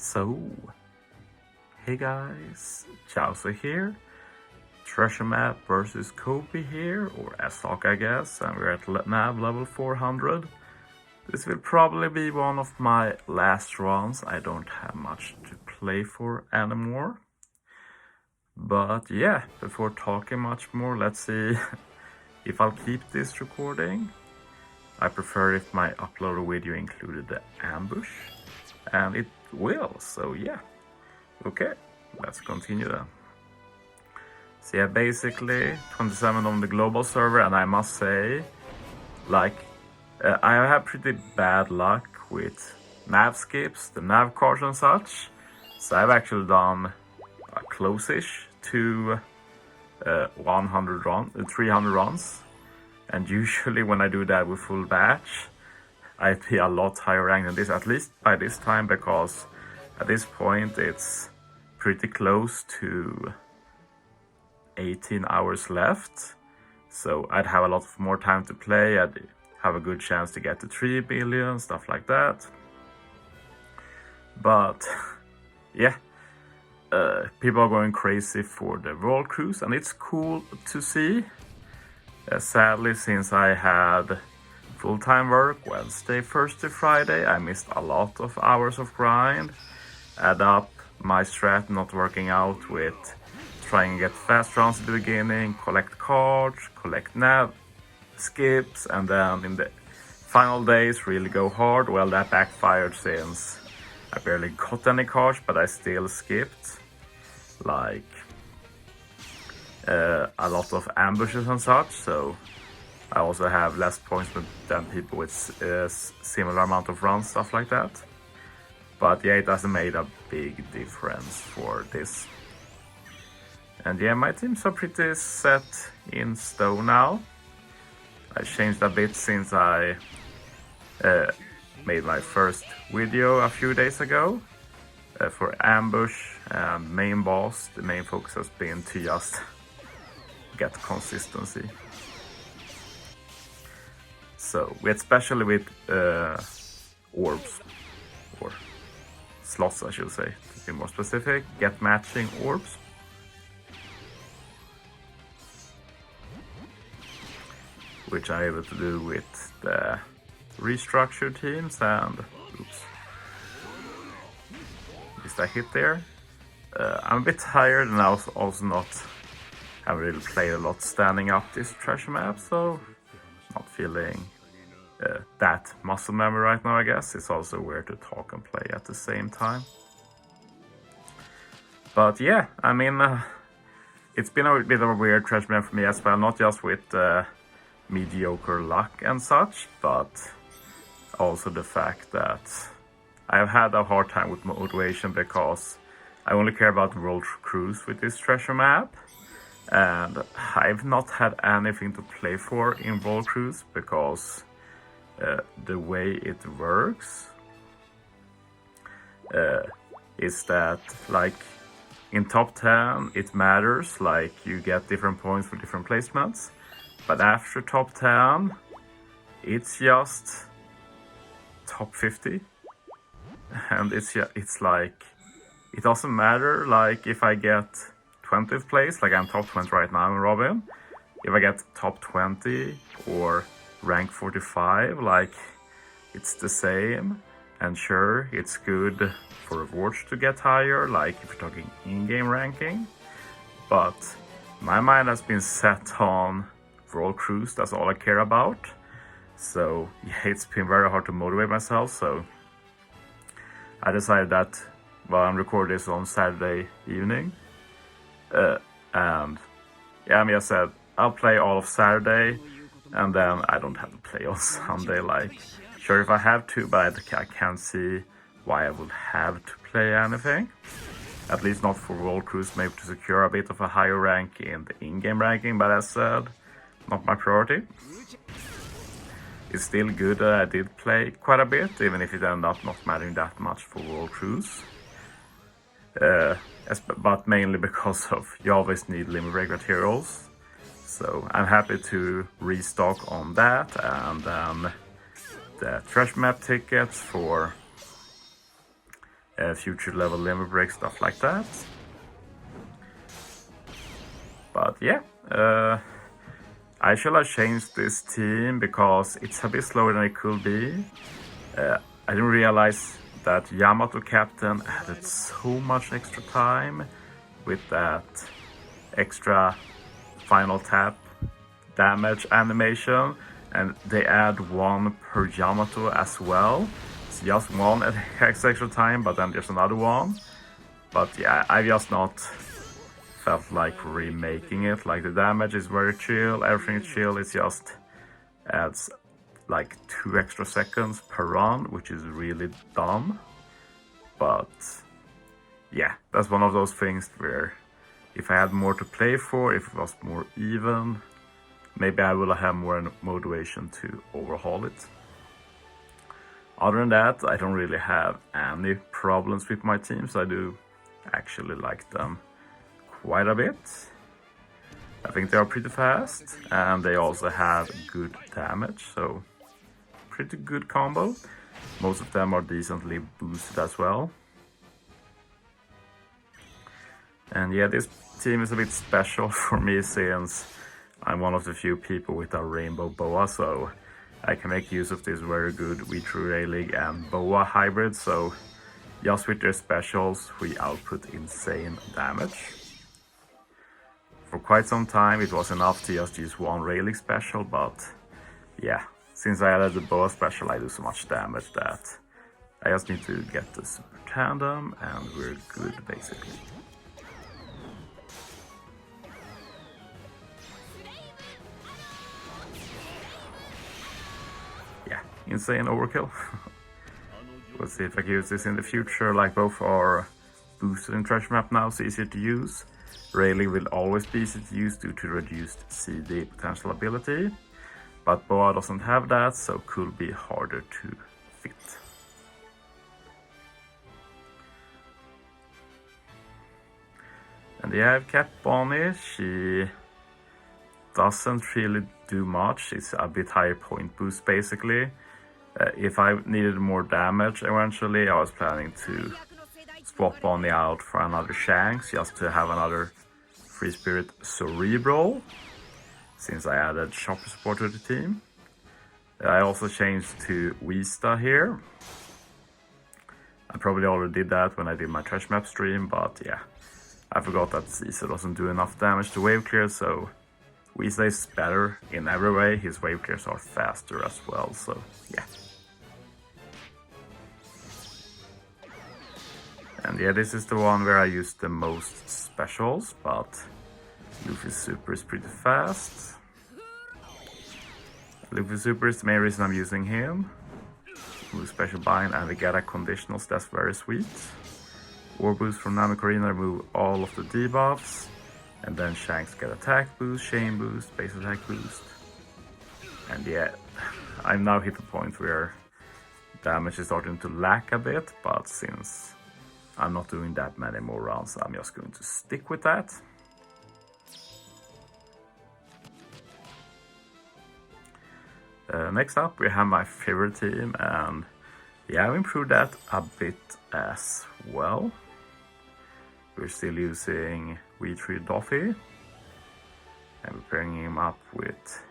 So, hey guys, Chauzu here. Treasure Map versus Copy here, or S-Lock I guess, and we're at nav level 400. This will probably be one of my last runs. I don't have much to play for anymore. But yeah, before talking much more, let's see if I'll keep this recording. I prefer if my uploaded video included the ambush, and it will, so yeah. Okay, let's continue then. So yeah, basically 27 on the global server, and I must say, like, I have pretty bad luck with nav skips, the nav cards and such. So I've actually done close-ish to 300 runs. And usually when I do that with full batch, I'd be a lot higher ranked than this, at least by this time, because at this point it's pretty close to 18 hours left. So I'd have a lot more time to play, I'd have a good chance to get to 3 billion, stuff like that. But yeah, people are going crazy for the World Cruise, and it's cool to see. Sadly, since I had full-time work Wednesday, Thursday, Friday, I missed a lot of hours of grind. Add up my strat not working out with trying to get fast runs at the beginning, collect cards, collect nav skips, and then in the final days really go hard. Well, that backfired since I barely got any cards, but I still skipped like a lot of ambushes and such, so I also have less points than people with similar amount of runs, stuff like that. But yeah, it hasn't made a big difference for this. And yeah, my teams are pretty set in stone now. I changed a bit since I made my first video a few days ago. For ambush and main boss, the main focus has been to just get consistency. So, especially with orbs, or slots I should say, to be more specific, get matching orbs. Which I'm able to do with the restructured teams, and oops, missed a hit there. I'm a bit tired, and I was also not haven't really played a lot standing up this treasure map, so not feeling that muscle memory right now, I guess. It's also weird to talk and play at the same time. But yeah, I mean, it's been a bit of a weird treasure map for me as well, not just with mediocre luck and such, but also the fact that I've had a hard time with motivation because I only care about World Cruise with this treasure map. And I've not had anything to play for in World Cruise because the way it works is that, like, in top 10 it matters, like you get different points for different placements, but after top 10 it's just top 50, and it's like, it doesn't matter, like if I get 20th place, like I'm top 20 right now in Robin, if I get top 20 or rank 45, like it's the same. And sure, it's good for rewards to get higher, like if you're talking in-game ranking, but my mind has been set on World Cruise, that's all I care about. So yeah, it's been very hard to motivate myself, so I decided that, well, I'm recording this on Saturday evening. And yeah, I mean, I said I'll play all of Saturday, and then I don't have to play on Sunday. Like, sure, if I have to, but I can't see why I would have to play anything. At least not for World Cruise, maybe to secure a bit of a higher rank in the in-game ranking, but as said, not my priority. It's still good that I did play quite a bit, even if it ended up not mattering that much for World Cruise. But mainly because of you always need limit break materials, so I'm happy to restock on that, and then the treasure map tickets for future level limit break, stuff like that. But yeah, I should have changed this team because it's a bit slower than it could be. I didn't realize that Yamato Captain added so much extra time with that extra final tap damage animation, and they add one per Yamato as well. It's just one extra time, but then there's another one. But yeah, I just not felt like remaking it. Like, the damage is very chill, everything is chill, it just adds like 2 extra seconds per run, which is really dumb. But yeah, that's one of those things where if I had more to play for, if it was more even, maybe I will have more motivation to overhaul it. Other than that, I don't really have any problems with my teams. I do actually like them quite a bit. I think they are pretty fast, and they also have good damage, so pretty good combo. Most of them are decently boosted as well. And yeah, this team is a bit special for me since I'm one of the few people with a rainbow boa, so I can make use of this very good V3 League and boa hybrid. So just with their specials, we output insane damage. For quite some time it was enough to just use one Rayleigh special, but yeah, since I added the boa special, I do so much damage that I just need to get the super tandem and we're good basically. Yeah, insane overkill. Let's see if I can use this in the future. Like, both are boosted in Treasure Map now, so easier to use. Rayleigh will always be easy to use due to reduced CD potential ability, but boa doesn't have that, so could be harder to fit. And yeah, I've kept Bonnie. She doesn't really do much. It's a bit higher point boost basically. If I needed more damage eventually, I was planning to swap Bonnie out for another Shanks just to have another Free Spirit Cerebral, since I added Chopper support to the team. I also changed to Vista here. I probably already did that when I did my Treasure Map stream, but yeah, I forgot that Caesar doesn't do enough damage to wave clear, so Vista is better in every way. His wave clears are faster as well, so yeah. And yeah, this is the one where I use the most specials, but Luffy's super is pretty fast. Luffy's super is the main reason I'm using him. Move special bind and we get a conditionals, that's very sweet. War boost from Namikorina, remove all of the debuffs. And then Shanks get attack boost, chain boost, base attack boost. And yeah, I'm now hit the point where damage is starting to lack a bit, but since I'm not doing that many more rounds, I'm just going to stick with that. Next up we have my favorite team, and yeah, I've improved that a bit as well. We're still using V3 Doffy, and we're pairing him up with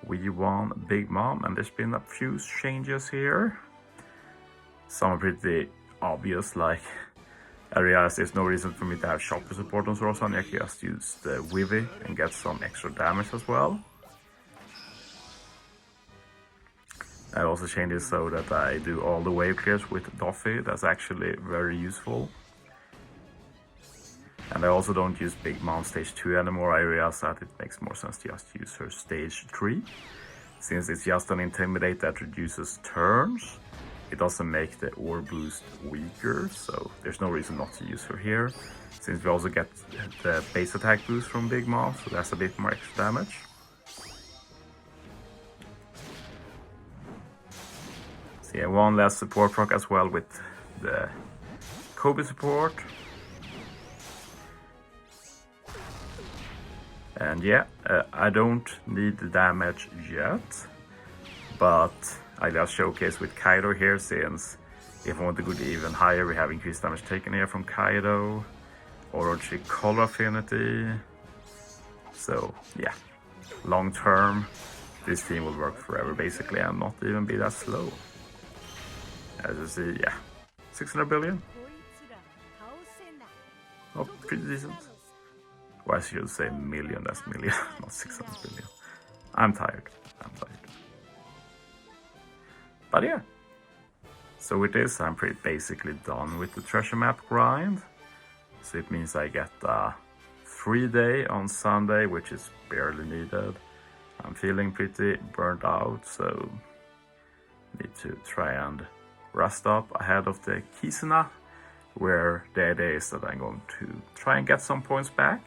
V1 Big Mom, and there's been a few changes here. Some are pretty obvious, like I realized there's no reason for me to have Chopper support on Zoro-san. I can just use the Wivy and get some extra damage as well. I also changed it so that I do all the wave clears with Doffy. That's actually very useful. And I also don't use Big Mom stage 2 anymore. I realized that it makes more sense to just use her stage 3. Since it's just an Intimidate that reduces turns, it doesn't make the ore boost weaker, so there's no reason not to use her here. Since we also get the base attack boost from Big Mom, so that's a bit more extra damage. So yeah, one last support proc as well with the Kobe support. And yeah, I don't need the damage yet, but I just showcase with Kaido here since If we want to go even higher, we have increased damage taken here from Kaido, Orochi color affinity. So yeah, long term, this team will work forever basically and not even be that slow. As you see, yeah, 600 billion. Oh, pretty decent. Well, I should say million, that's million, not 600 billion. I'm tired. But yeah. So with this, I'm basically done with the treasure map grind. So it means I get a free day on Sunday, which is barely needed. I'm feeling pretty burnt out, so need to try and rest up ahead of the Kisuna, where the idea is that I'm going to try and get some points back.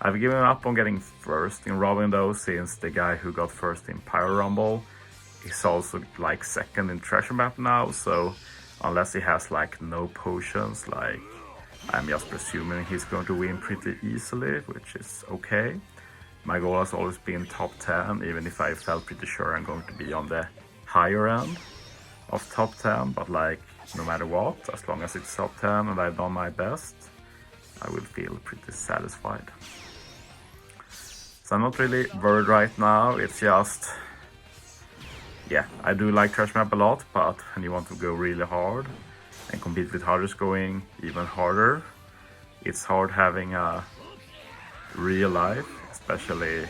I've given up on getting first in Robin though, since the guy who got first in Pyro Rumble is also like second in treasure map now, so unless he has like no potions, like I'm just presuming he's going to win pretty easily, which is okay. My goal has always been top 10, even if I felt pretty sure I'm going to be on the higher end of top 10, but like no matter what, as long as it's top 10 and I've done my best, I will feel pretty satisfied. So I'm not really worried right now, it's just, yeah, I do like treasure map a lot, but when you want to go really hard and compete with others going even harder, it's hard having a real life, especially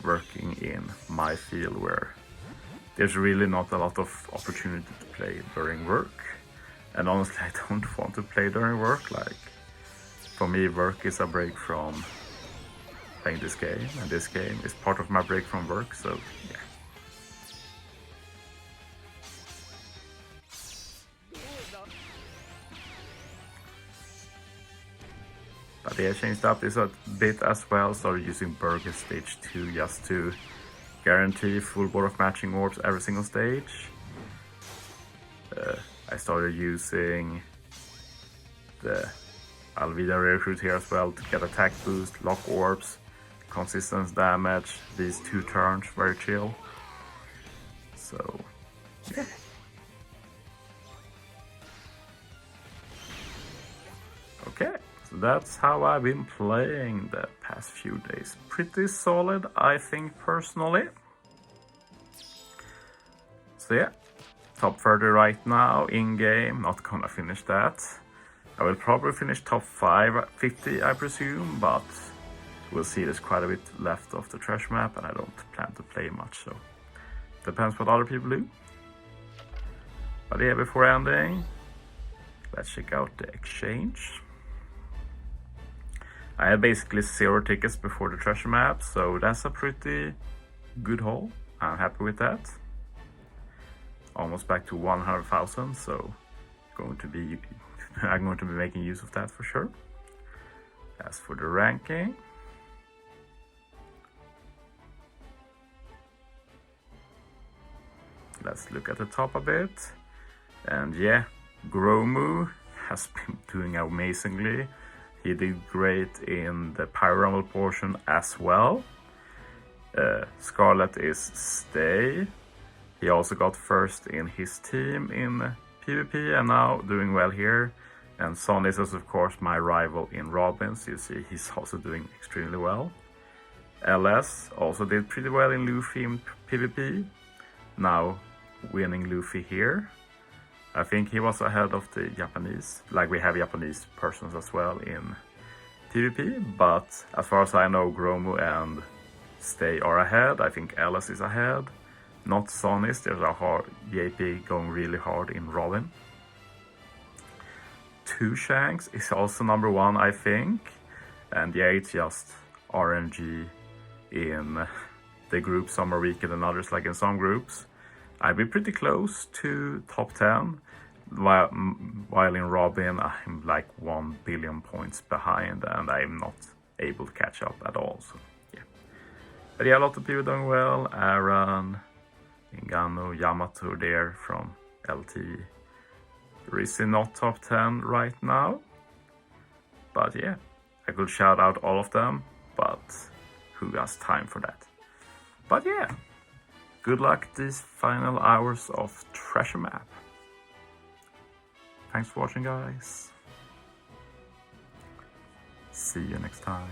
working in my field where there's really not a lot of opportunity to play during work. And honestly, I don't want to play during work. Like, for me, work is a break from playing this game, and this game is part of my break from work, so yeah. But they changed up this a bit as well, started using Burger Stage 2 just to guarantee full board of matching orbs every single stage. I started using the Alvida recruit here as well to get attack boost, lock orbs, consistent damage, these 2 turns, very chill. So yeah. Okay, so that's how I've been playing the past few days. Pretty solid, I think, personally. So yeah, top 30 right now, in-game, not gonna finish that. I will probably finish top 50, I presume, but we'll see, there's quite a bit left of the treasure map and I don't plan to play much, so depends what other people do. But yeah, before ending, let's check out the exchange. I had basically 0 tickets before the treasure map, so that's a pretty good haul. I'm happy with that. Almost back to 100,000, so I'm going to be making use of that for sure. As for the ranking, let's look at the top a bit. And yeah, Gromu has been doing amazingly. He did great in the Pyro Rumble portion as well. Scarlet is Stay. He also got first in his team in PvP and now doing well here. And Sonis is of course my rival in Robins. You see he's also doing extremely well. LS also did pretty well in Luffy in PvP. Now winning Luffy here. I think he was ahead of the Japanese, like we have Japanese persons as well in PvP, but as far as I know, Gromu and Stay are ahead. I think Alice is ahead, not Sonis. There's a hard JP going really hard in Robin. Two Shanks is also number 1, I think, and yeah, it's just RNG in the group. Some are weaker than others, like in some groups. I've been pretty close to top 10, while in Robin I'm like 1 billion points behind and I'm not able to catch up at all, so yeah. But yeah, a lot of people doing well. Aaron, Ngannou, Yamato there from LT. Rizzy not top 10 right now, but yeah, I could shout out all of them, but who has time for that? But yeah, good luck these final hours of treasure map. Thanks for watching, guys. See you next time.